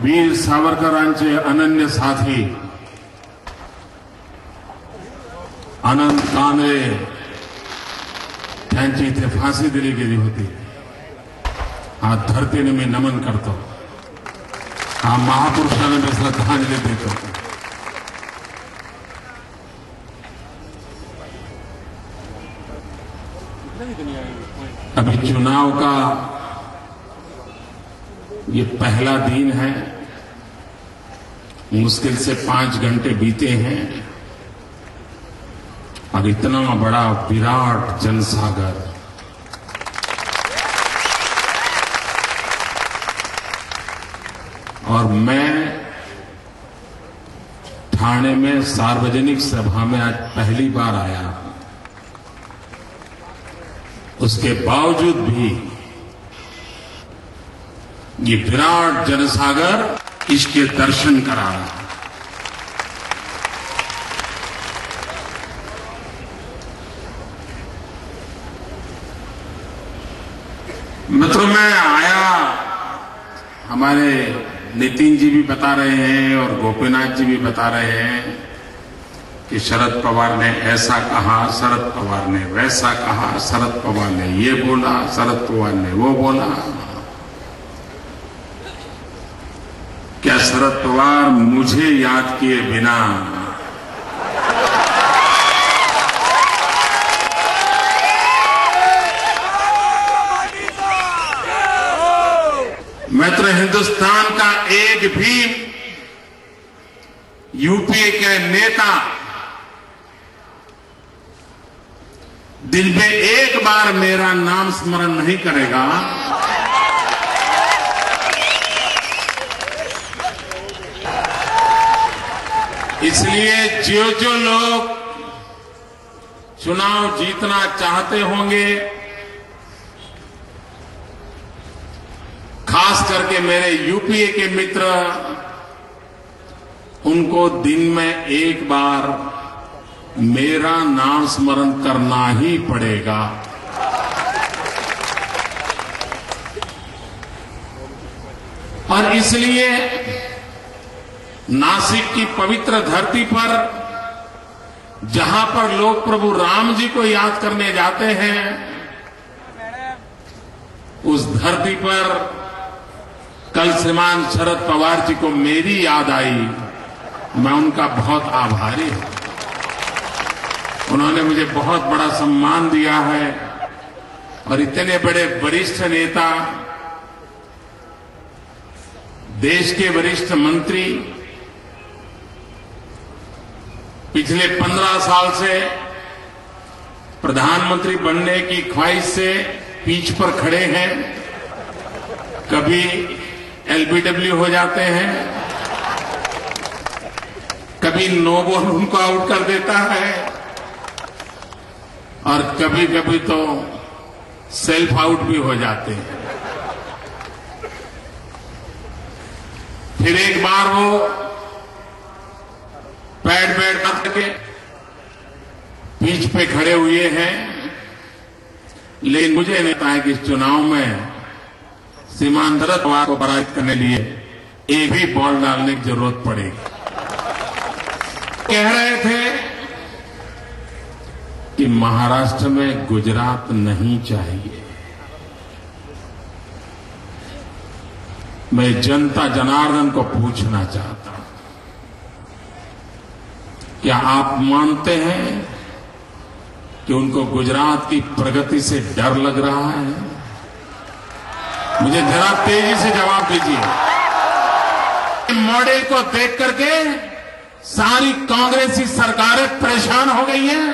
वीर सावरकरांचे अनन्य साथी अनंत कांबळे त्यांची इथे फाशी दिली गेली होती. हा धरतीने मी नमन करतो. हा महापुरुषांना मी श्रद्धांजलि देतो. अभी चुनाव का ये पहला दिन है. मुश्किल से 5 घंटे बीते हैं और इतना बड़ा विराट जनसागर और मैं ठाणे में सार्वजनिक सभा में आज पहली बार आया. उसके बावजूद भी ये विराट जनसागर इसके दर्शन करा रहा. मित्रों, मैं आया, हमारे नितिन जी भी बता रहे हैं और गोपीनाथ जी भी बता रहे हैं कि शरद पवार ने ऐसा कहा, शरद पवार ने वैसा कहा, शरद पवार ने ये बोला, शरद पवार ने वो बोला. क्या शरद पवार मुझे याद किए बिना मित्र हिंदुस्तान का एक भी यूपीए के नेता दिन में एक बार मेरा नाम स्मरण नहीं करेगा. इसलिए जो लोग चुनाव जीतना चाहते होंगे, खास करके मेरे यूपीए के मित्र, उनको दिन में एक बार मेरा नाम स्मरण करना ही पड़ेगा. और इसलिए नासिक की पवित्र धरती पर, जहां पर लोग प्रभु राम जी को याद करने जाते हैं, उस धरती पर कल श्रीमान शरद पवार जी को मेरी याद आई. मैं उनका बहुत आभारी हूं. उन्होंने मुझे बहुत बड़ा सम्मान दिया है और इतने बड़े वरिष्ठ नेता, देश के वरिष्ठ मंत्री, पिछले 15 साल से प्रधानमंत्री बनने की ख्वाहिश से पीछ पर खड़े हैं. कभी एलबीडब्ल्यू हो जाते हैं, कभी नो बॉल उनको आउट कर देता है और कभी कभी तो सेल्फ आउट भी हो जाते हैं. फिर एक बार वो पैड करके पीछ पे खड़े हुए हैं. लेकिन मुझे नहीं पता है कि इस चुनाव में श्रीमान शरद पवार को पराजित करने के लिए एक भी बॉल डालने की जरूरत पड़ेगी. कह रहे थे कि महाराष्ट्र में गुजरात नहीं चाहिए. मैं जनता जनार्दन को पूछना चाहता हूं, क्या आप मानते हैं कि उनको गुजरात की प्रगति से डर लग रहा है? मुझे जरा तेजी से जवाब दीजिए. मॉडल को देख करके सारी कांग्रेसी सरकारें परेशान हो गई हैं.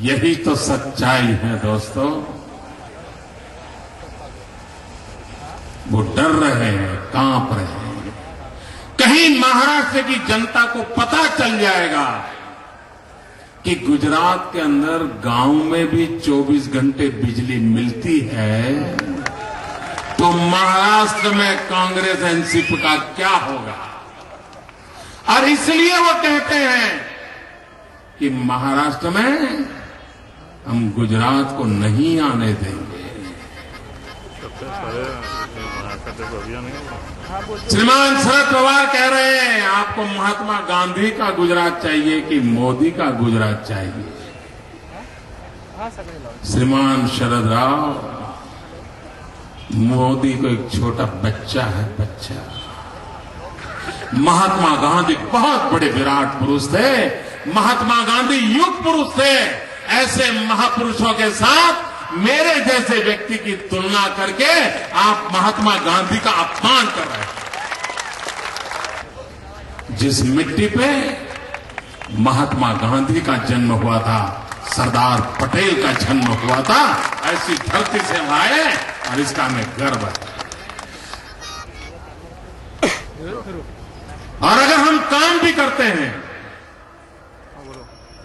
यही तो सच्चाई है दोस्तों. वो डर रहे हैं, कांप रहे हैं. कहीं महाराष्ट्र की जनता को पता चल जाएगा कि गुजरात के अंदर गांव में भी 24 घंटे बिजली मिलती है, तो महाराष्ट्र में कांग्रेस एनसीपी का क्या होगा. और इसलिए वो कहते हैं कि महाराष्ट्र में हम गुजरात को नहीं आने देंगे. श्रीमान शरद पवार कह रहे हैं आपको महात्मा गांधी का गुजरात चाहिए कि मोदी का गुजरात चाहिए। श्रीमान शरद राव, मोदी को एक छोटा बच्चा है, बच्चा। महात्मा गांधी बहुत बड़े विराट पुरुष थे। महात्मा गांधी युग पुरुष थे। ऐसे महापुरुषों के साथ मेरे जैसे व्यक्ति की तुलना करके आप महात्मा गांधी का अपमान कर रहे हैं। जिस मिट्टी पे महात्मा गांधी का जन्म हुआ था, सरदार पटेल का जन्म हुआ था, ऐसी धरती से आए और इसका हमें गर्व है। और अगर हम काम भी करते हैं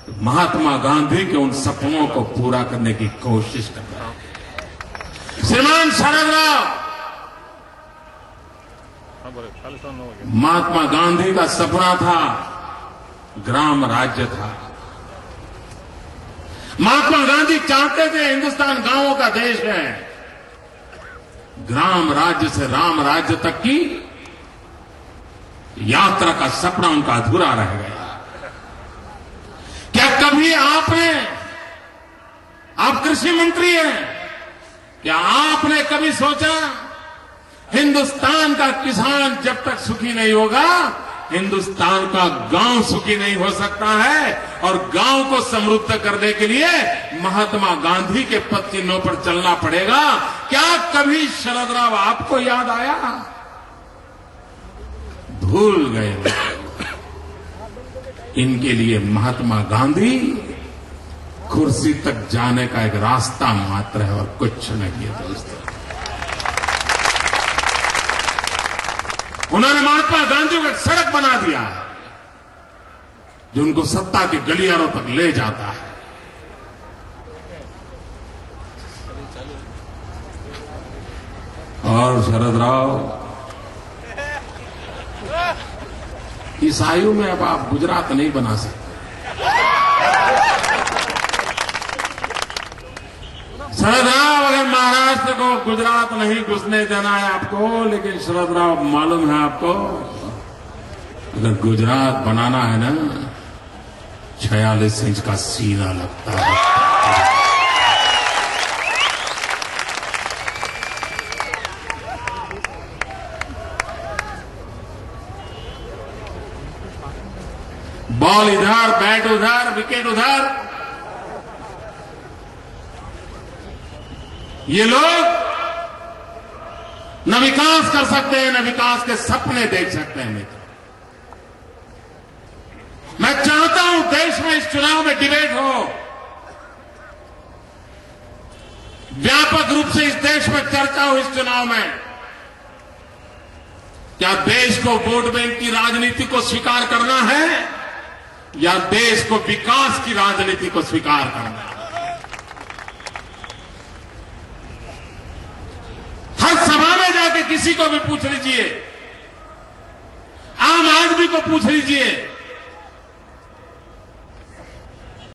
तो महात्मा गांधी के उन सपनों को पूरा करने की कोशिश कर रहे हैं। श्रीमान शरद राव, महात्मा गांधी का सपना था ग्राम राज्य था। महात्मा गांधी चाहते थे हिंदुस्तान गांवों का देश है। ग्राम राज्य से राम राज्य तक की यात्रा का सपना उनका अधूरा रह गया। क्या कभी आप कृषि मंत्री हैं, क्या आपने कभी सोचा हिंदुस्तान का किसान जब तक सुखी नहीं होगा, हिंदुस्तान का गांव सुखी नहीं हो सकता है। और गांव को समृद्ध करने के लिए महात्मा गांधी के पद चिन्हों पर चलना पड़ेगा। क्या कभी शरद राव आपको याद आया? भूल गए। इनके लिए महात्मा गांधी कुर्सी तक जाने का एक रास्ता मात्र है और कुछ नहीं है दोस्तों। उन्होंने महात्मा गांधी को एक सड़क बना दिया है जो उनको सत्ता के गलियारों तक ले जाता है। और शरद राव, इस आयु में अब आप गुजरात नहीं बना सकते। शरद राव, अगर महाराष्ट्र को गुजरात नहीं घुसने देना है आपको, लेकिन शरद राव मालूम है आपको, अगर गुजरात बनाना है ना, 46 इंच का सीना लगता है। बॉल इधर, बैट उधर, विकेट उधर। ये लोग न विकास कर सकते हैं, न विकास के सपने देख सकते हैं। मैं चाहता हूं देश में इस चुनाव में डिबेट हो, व्यापक रूप से इस देश में चर्चा हो इस चुनाव में। क्या देश को वोट बैंक की राजनीति को स्वीकार करना है या देश को विकास की राजनीति को स्वीकार करना है? हर सभा में जाके किसी को भी पूछ लीजिए, आम आदमी को पूछ लीजिए,